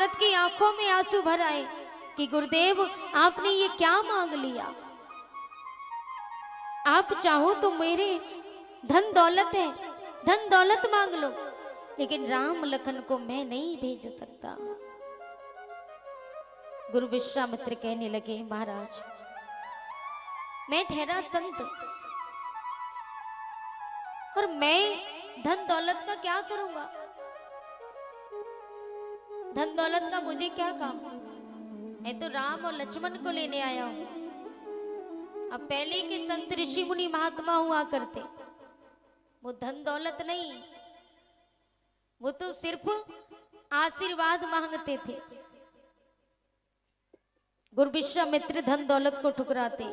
दशरथ की आंखों में आंसू भर आए कि गुरुदेव आपने ये क्या मांग लिया। आप चाहो तो मेरे धन दौलत है, धन दौलत मांग लो, लेकिन राम लखन को मैं नहीं भेज सकता। गुरु विश्वामित्र कहने लगे, महाराज मैं ठहरा संत और मैं धन दौलत का क्या करूंगा। धन दौलत का मुझे क्या काम, मैं तो राम और लक्ष्मण को लेने आया हूं। अब पहले के संत ऋषि मुनि महात्मा हुआ करते, वो धन दौलत नहीं, वो तो सिर्फ आशीर्वाद मांगते थे। गुरु विश्वामित्र धन दौलत को ठुकराते।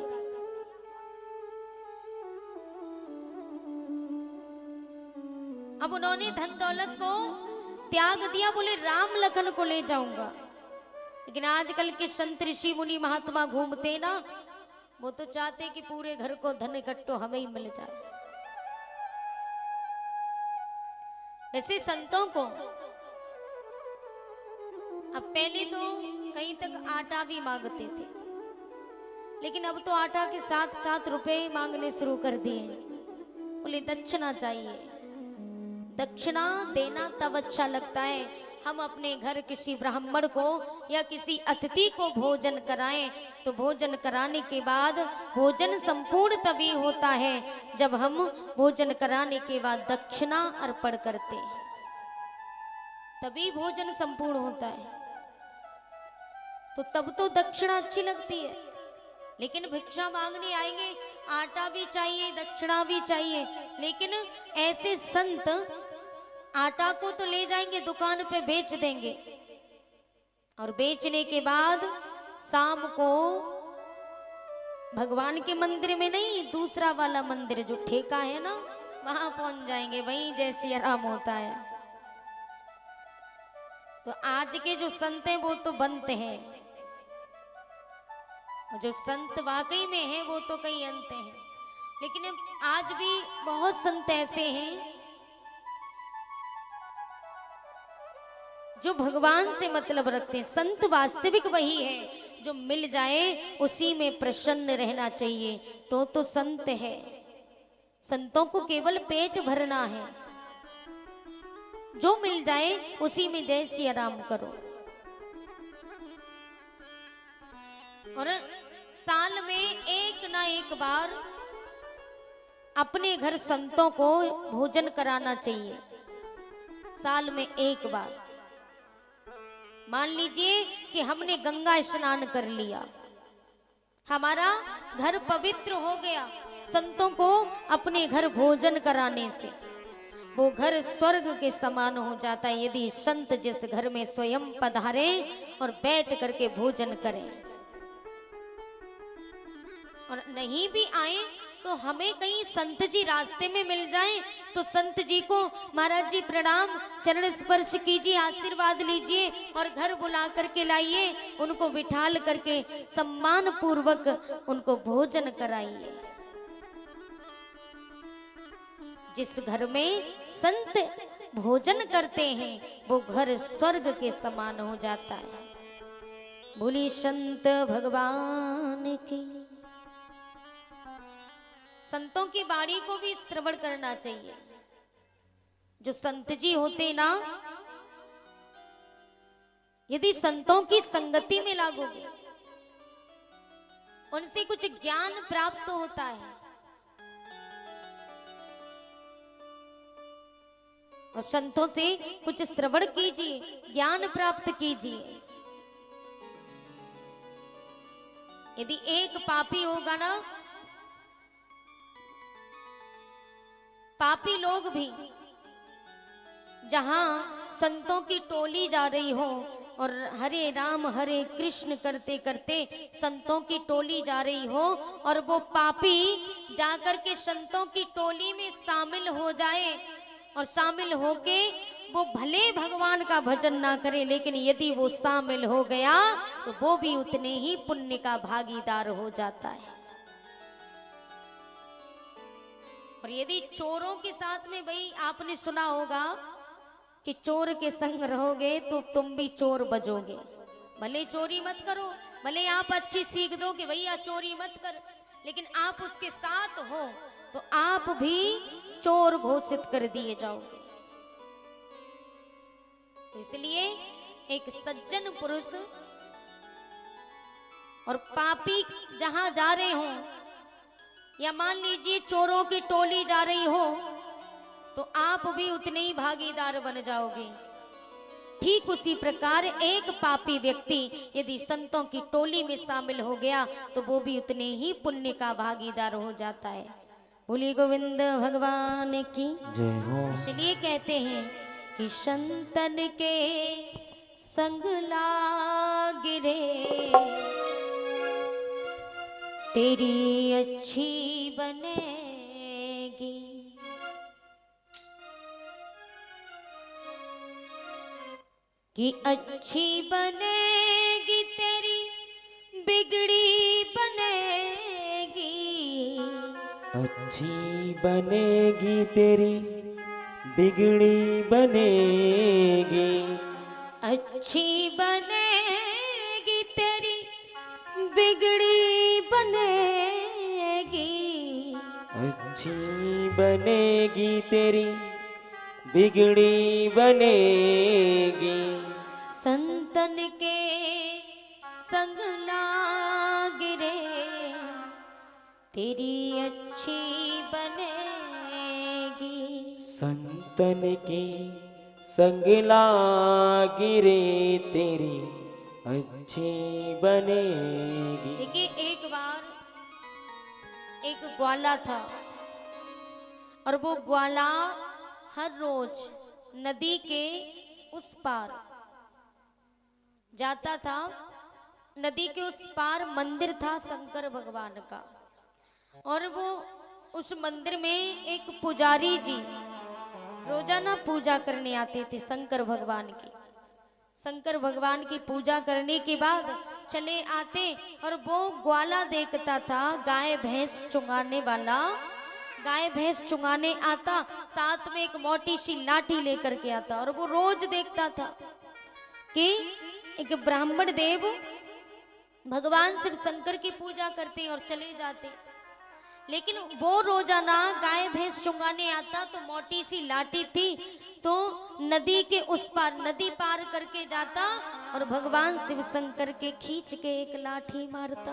अब उन्होंने धन दौलत को त्याग दिया, बोले राम लखन को ले जाऊंगा। लेकिन आजकल के संत ऋषि मुनि महात्मा घूमते ना, वो तो चाहते कि पूरे घर को धन इकट्ठो हमें ही मिल जाए। वैसे संतों को अब पहले तो कहीं तक आटा भी मांगते थे, लेकिन अब तो आटा के साथ साथ रुपए मांगने शुरू कर दिए। बोले दक्षिणा चाहिए, दक्षिणा देना तब अच्छा लगता है हम अपने घर किसी ब्राह्मण को या किसी अतिथि को भोजन कराएं, तो भोजन कराने के बाद भोजन संपूर्ण तभी होता है जब हम भोजन कराने के बाद दक्षिणा अर्पण करते हैं, तभी भोजन संपूर्ण होता है। तो तब तो दक्षिणा अच्छी लगती है। लेकिन भिक्षा मांगने आएंगे, आटा भी चाहिए, दक्षिणा भी चाहिए। लेकिन ऐसे संत आटा को तो ले जाएंगे दुकान पे बेच देंगे, और बेचने के बाद शाम को भगवान के मंदिर में नहीं, दूसरा वाला मंदिर जो ठेका है ना, वहां पहुंच जाएंगे, वहीं जैसी आराम होता है। तो आज के जो संत हैं वो तो बनते हैं, जो संत वाकई में है वो तो कई अंत हैं। लेकिन आज भी बहुत संत ऐसे हैं जो भगवान से मतलब रखते हैं। संत वास्तविक वही है जो मिल जाए उसी में प्रसन्न रहना चाहिए, तो संत है। संतों को केवल पेट भरना है, जो मिल जाए उसी में जय सिया राम करो। और साल में एक ना एक बार अपने घर संतों को भोजन कराना चाहिए, साल में एक बार। मान लीजिए कि हमने गंगा स्नान कर लिया, हमारा घर पवित्र हो गया, संतों को अपने घर भोजन कराने से वो घर स्वर्ग के समान हो जाता है। यदि संत जिस घर में स्वयं पधारे और बैठ करके भोजन करें, और नहीं भी आए तो हमें कहीं संत जी रास्ते में मिल जाएं तो संत जी को महाराज जी प्रणाम, चरण स्पर्श कीजिए, आशीर्वाद लीजिए और घर बुला करके लाइए, उनको बिठाल करके सम्मान पूर्वक उनको भोजन कराइए। जिस घर में संत भोजन करते हैं वो घर स्वर्ग के समान हो जाता है। बोली संत भगवान की। संतों की वाणी को भी श्रवण करना चाहिए। जो संत जी होते ना, यदि संतों की संगति में लागोगे, उनसे कुछ ज्ञान प्राप्त होता है। और संतों से कुछ श्रवण कीजिए, ज्ञान प्राप्त कीजिए। यदि एक पापी होगा ना, पापी लोग भी जहां संतों की टोली जा रही हो और हरे राम हरे कृष्ण करते करते संतों की टोली जा रही हो, और वो पापी जाकर के संतों की टोली में शामिल हो जाए, और शामिल होके वो भले भगवान का भजन ना करे, लेकिन यदि वो शामिल हो गया तो वो भी उतने ही पुण्य का भागीदार हो जाता है। और यदि चोरों के साथ में, भाई आपने सुना होगा कि चोर के संग रहोगे तो तुम भी चोर बजोगे। भले चोरी मत करो, भले आप अच्छी सीख दो कि भैया चोरी मत कर, लेकिन आप उसके साथ हो तो आप भी चोर घोषित कर दिए जाओगे। इसलिए एक सज्जन पुरुष और पापी जहां जा रहे हो, या मान लीजिए चोरों की टोली जा रही हो, तो आप भी उतने ही भागीदार बन जाओगे। ठीक उसी प्रकार एक पापी व्यक्ति यदि संतों की टोली में शामिल हो गया तो वो भी उतने ही पुण्य का भागीदार हो जाता है। बोलिए गोविंद भगवान की जय हो। इसलिए कहते हैं कि संतन के संग लाग रे तेरी अच्छी बनेगी। कि अच्छी बनेगी तेरी बिगड़ी बनेगी। अच्छी बनेगी तेरी बिगड़ी बनेगी। अच्छी बनेगी तेरी बिगड़ी बनेगी। अच्छी बनेगी तेरी बिगड़ी बनेगी। संतन के संग लाग रे तेरी अच्छी बनेगी। संतन की संग लागी रे तेरी अच्छी बनेगी। देखिए एक बार एक ग्वाला था और वो ग्वाला हर रोज नदी के उस पार जाता था। नदी के उस पार मंदिर था शंकर भगवान का, और वो उस मंदिर में एक पुजारी जी रोजाना पूजा करने आते थे शंकर भगवान की। शंकर भगवान की पूजा करने के बाद चले आते, और वो ग्वाला देखता था गाय भैंस चुंगाने वाला, गाय भैंस चुंगाने आता, साथ में एक मोटी सी लाठी लेकर के आता, और वो रोज देखता था कि एक ब्राह्मण देव भगवान शिव शंकर की पूजा करते और चले जाते। लेकिन वो रोजाना गाय भैंस चुंगाने आता तो मोटी सी लाठी थी, तो नदी के उस पार नदी पार करके जाता और भगवान शिव शंकर के खींच के एक लाठी मारता,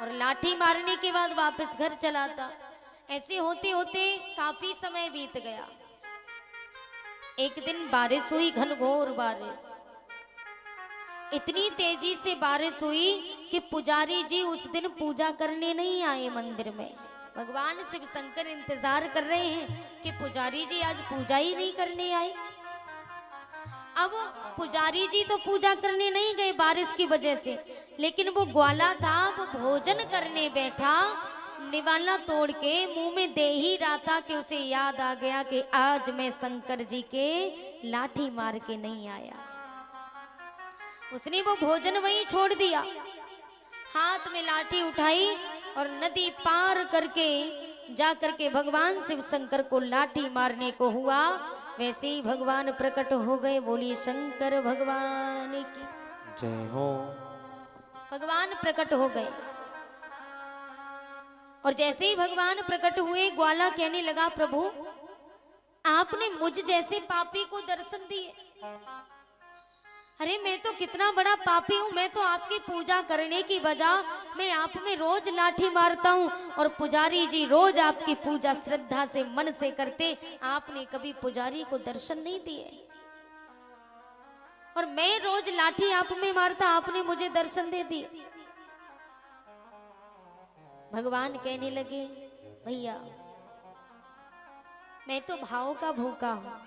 और लाठी मारने के बाद वापस घर चलाता। ऐसे होते होते काफी समय बीत गया। एक दिन बारिश हुई, घनघोर बारिश, इतनी तेजी से बारिश हुई कि पुजारी जी उस दिन पूजा करने नहीं आए मंदिर में। भगवान शिव शंकर इंतजार कर रहे हैं कि पुजारी जी आज पूजा ही नहीं करने आए। अब पुजारी जी तो पूजा करने नहीं गए बारिश की वजह से, लेकिन वो ग्वाला था, वो भोजन करने बैठा, निवाला तोड़ के मुंह में दे ही रहा था कि उसे याद आ गया कि आज मैं शंकर जी के लाठी मार के नहीं आया। उसने वो भोजन वहीं छोड़ दिया, हाथ में लाठी उठाई और नदी पार करके जा करके भगवान शिव शंकर को लाठी मारने को हुआ। वैसे ही भगवान प्रकट हो गए। बोली शंकर भगवान की जय हो। भगवान प्रकट हो गए, और जैसे ही भगवान प्रकट हुए ग्वाला कहने लगा, प्रभु आपने मुझ जैसे पापी को दर्शन दिए। अरे मैं तो कितना बड़ा पापी हूँ, मैं तो आपकी पूजा करने की बजाय मैं आप में रोज लाठी मारता हूँ, और पुजारी जी रोज आपकी पूजा श्रद्धा से मन से करते, आपने कभी पुजारी को दर्शन नहीं दिए। और मैं रोज लाठी आप में मारता, आपने मुझे दर्शन दे दिए। भगवान कहने लगे, भैया मैं तो भाव का भूखा हूं,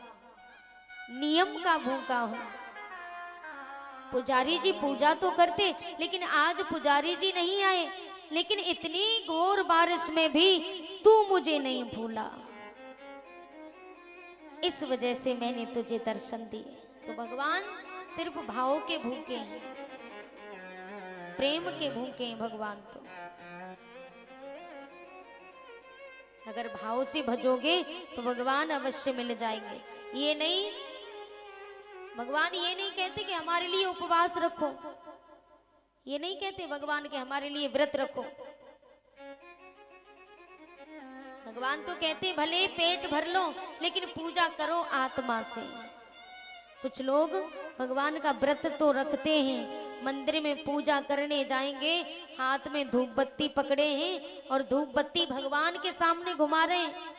नियम का भूखा हूं। पुजारी जी पूजा तो करते, लेकिन आज पुजारी जी नहीं आए, लेकिन इतनी घोर बारिश में भी तू मुझे नहीं भूला, इस वजह से मैंने तुझे दर्शन दिए। तो भगवान सिर्फ भाव के भूखे हैं, प्रेम के भूखे हैं भगवान। तो अगर भाव से भजोगे तो भगवान अवश्य मिल जाएंगे। ये नहीं, भगवान ये नहीं कहते कि हमारे लिए उपवास रखो, ये नहीं कहते भगवान के हमारे लिए व्रत रखो। भगवान तो कहते भले पेट भर लो लेकिन पूजा करो आत्मा से। कुछ लोग भगवान का व्रत तो रखते हैं, मंदिर में पूजा करने जाएंगे, हाथ में धूप बत्ती पकड़े हैं और धूप बत्ती भगवान के सामने घुमा रहे हैं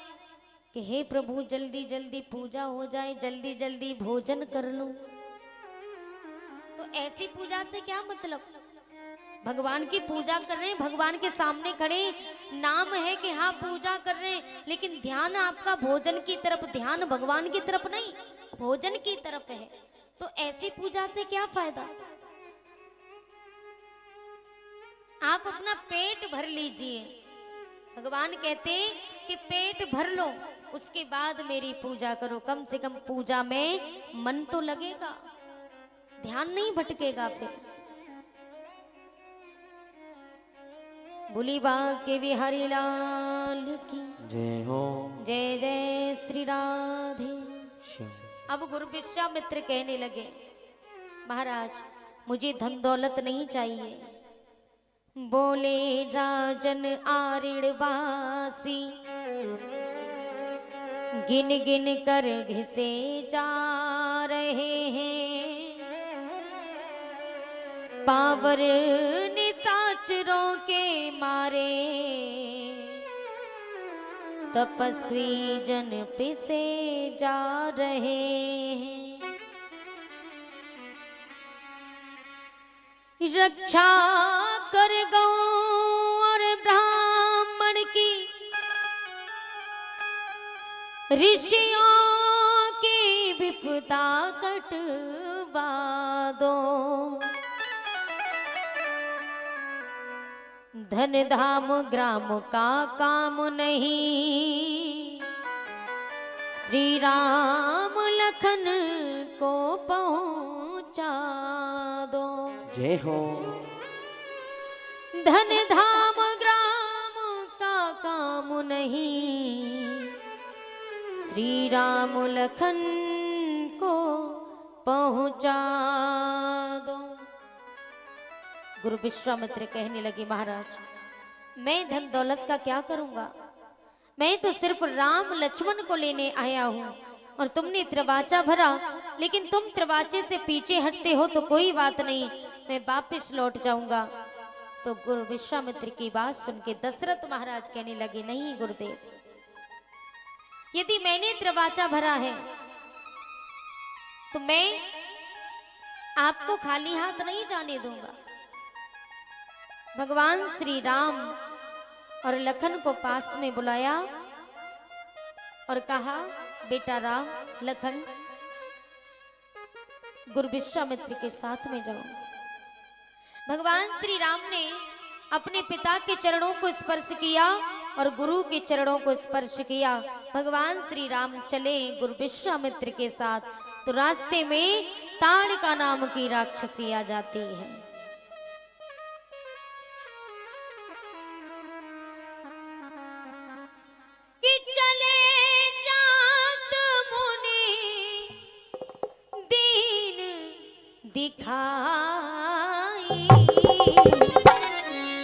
कि हे प्रभु जल्दी जल्दी पूजा हो जाए, जल्दी जल्दी भोजन कर लो। तो ऐसी पूजा से क्या मतलब? भगवान की पूजा कर रहे हैं, भगवान के सामने खड़े, नाम है कि हाँ पूजा कर रहे हैं, लेकिन ध्यान आपका भोजन की तरफ, ध्यान भगवान की तरफ नहीं, भोजन की तरफ है। तो ऐसी पूजा से क्या फायदा? आप अपना पेट भर लीजिए। भगवान कहते हैं कि पेट भर लो, उसके बाद मेरी पूजा करो। कम से कम पूजा में मन तो लगेगा, ध्यान नहीं भटकेगा। फिर बोली बांके बिहारी लाल की जय हो। जय जय श्री राधे। श्याम। अब गुरु विश्वामित्र कहने लगे, महाराज मुझे धन दौलत नहीं चाहिए। बोले राजन आरिणवासी, गिन गिन कर घिसे जा रहे हैं। पावर निशाचरों के मारे, तपस्वी जन पिसे जा रहे हैं। रक्षा कर गौ और ब्राह्मण की, ऋषियों की विपदा कटवा दो। धन धाम ग्राम का काम नहीं, श्री राम लखन को पहुंचा दो। जय हो। धन धाम ग्राम का काम नहीं, श्री राम लखन को पहुंचा दो। गुरु विश्वामित्र कहने लगे, महाराज मैं धन दौलत का क्या करूंगा? मैं तो सिर्फ राम लक्ष्मण को लेने आया हूँ और तुमने त्रिवाचा भरा, लेकिन तुम त्रिवाचे से पीछे हटते हो तो कोई बात नहीं, मैं वापस लौट जाऊंगा। तो गुरु विश्वामित्र की बात सुन के दशरथ महाराज कहने लगे, नहीं गुरुदेव, यदि मैंने त्रिवाचा भरा है तो मैं आपको खाली हाथ नहीं जाने दूंगा। भगवान श्री राम और लखन को पास में बुलाया और कहा, बेटा राम लखन गुरु विश्वामित्र के साथ में जाओ। भगवान श्री राम ने अपने पिता के चरणों को स्पर्श किया और गुरु के चरणों को स्पर्श किया। भगवान श्री राम चले गुरु विश्वामित्र के साथ, तो रास्ते में ताड़का नाम की राक्षसी आ जाती है। कि चले जात मुनि दीन दिखाई,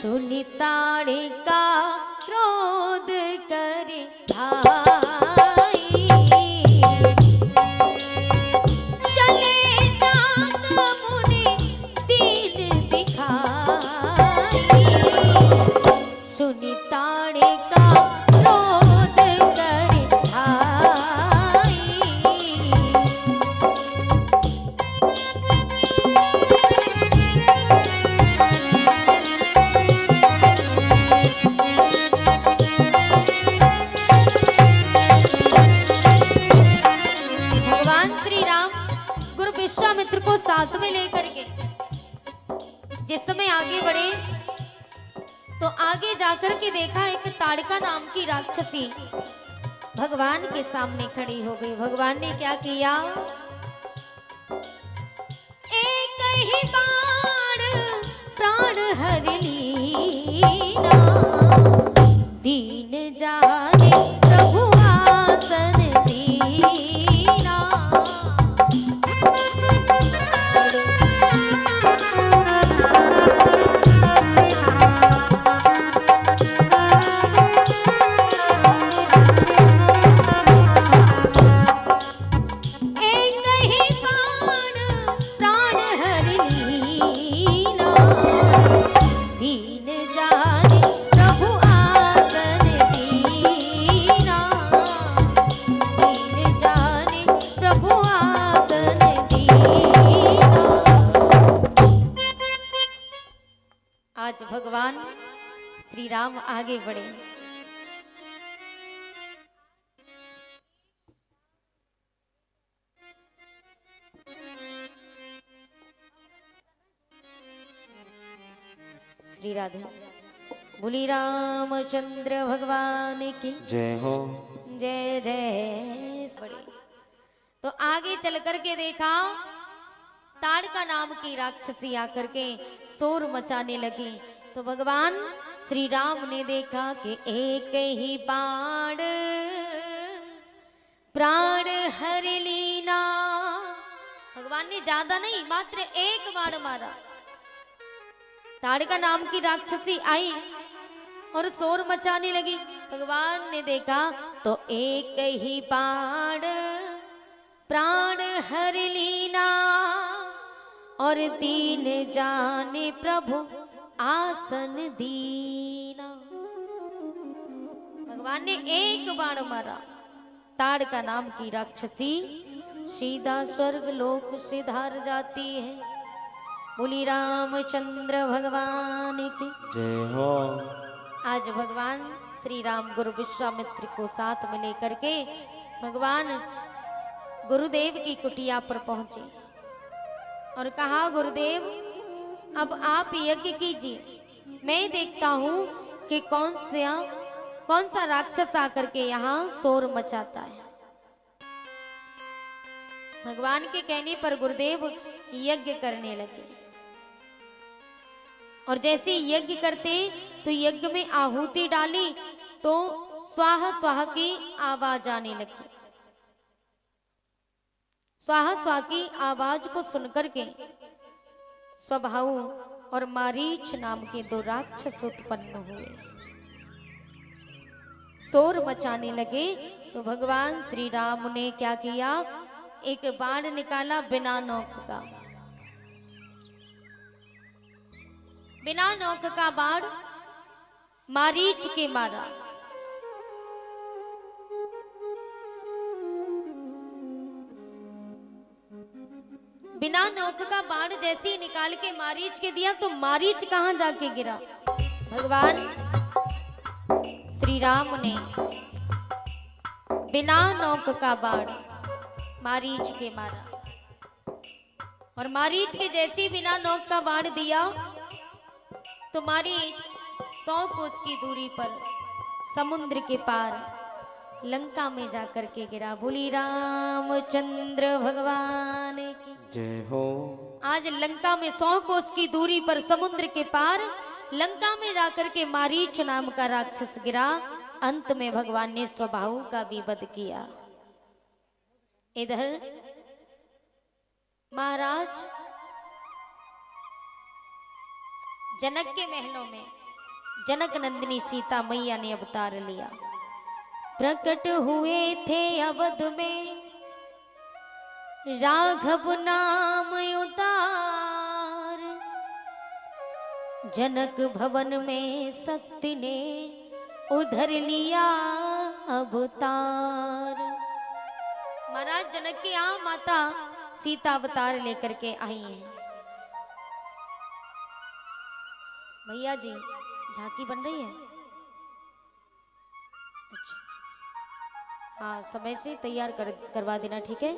सुनि ताड़का क्रोध करे भाई। चले जात मुनि दीन दिखाई, सुनि ताड़का क्रोध करे भाई। विश्वामित्र को साथ में लेकर के जिस समय आगे बढ़े तो आगे जाकर के देखा एक ताड़का नाम की राक्षसी भगवान के सामने खड़ी हो गई। भगवान ने क्या किया, एक ही बाण प्राण हर लीना, दीन जाने श्री राम आगे बढ़े। श्री राधे बोली रामचंद्र भगवान की जय हो। जय जय। तो आगे चल करके देखा ताड़का नाम की राक्षसी आकर के शोर मचाने लगी। तो भगवान श्री राम ने देखा कि एक ही बाण प्राण हर लीना। भगवान ने ज्यादा नहीं, मात्र एक बाण मारा। ताड़का नाम की राक्षसी आई और शोर मचाने लगी। भगवान ने देखा तो एक ही बाण प्राण हर लीना और दीन जाने प्रभु आसन दीना। भगवान ने एक बाण मारा। ताड़का नाम की राक्षसी सीधा स्वर्ग लोक से धार जाती है। बोली रामचंद्र भगवान की जय हो। आज भगवान श्री राम गुरु विश्वामित्र को साथ में लेकर के भगवान गुरुदेव की कुटिया पर पहुंचे और कहा, गुरुदेव अब आप यज्ञ कीजिए, मैं देखता हूं कि कौन सा राक्षस आकर के यहाँ शोर मचाता है। भगवान के कहने पर गुरुदेव यज्ञ करने लगे और जैसे यज्ञ करते तो यज्ञ में आहुति डाली तो स्वाहा स्वाहा की आवाज आने लगी। स्वाहा स्वाहा की आवाज को सुनकर के स्वभाव और मारीच नाम के दो राक्षस उत्पन्न हुए, शोर मचाने लगे। तो भगवान श्री राम ने क्या किया, एक बाण निकाला बिना नोक का। बिना नोक का बाण मारीच के मारा। बिना नोक का बाण जैसे ही निकाल के मारीच के दिया तो मारीच कहां जाके गिरा। भगवान श्री राम ने बिना नोक का बाण मारीच के मारा और मारीच के जैसे बिना नोक का बाण दिया तो मारीच 100 कोस की दूरी पर समुद्र के पार लंका में जाकर के गिरा। बोली रामचंद्र भगवान की जय हो। आज लंका में 100 कोस की दूरी पर समुद्र के पार लंका में जाकर के मारीच नाम का राक्षस गिरा। अंत में भगवान ने स्वभाव का भी वध किया। इधर महाराज जनक के महलों में जनक नंदिनी सीता मैया ने अवतार लिया। प्रकट हुए थे अवध में राघव नाम उतार। जनक भवन में शक्ति ने उधर लिया अवतार। महाराज जनक की यहाँ माता सीता अवतार लेकर के आई हैं। भैया जी झांकी बन रही है। अच्छा हाँ, समय से तैयार करवा देना, ठीक है।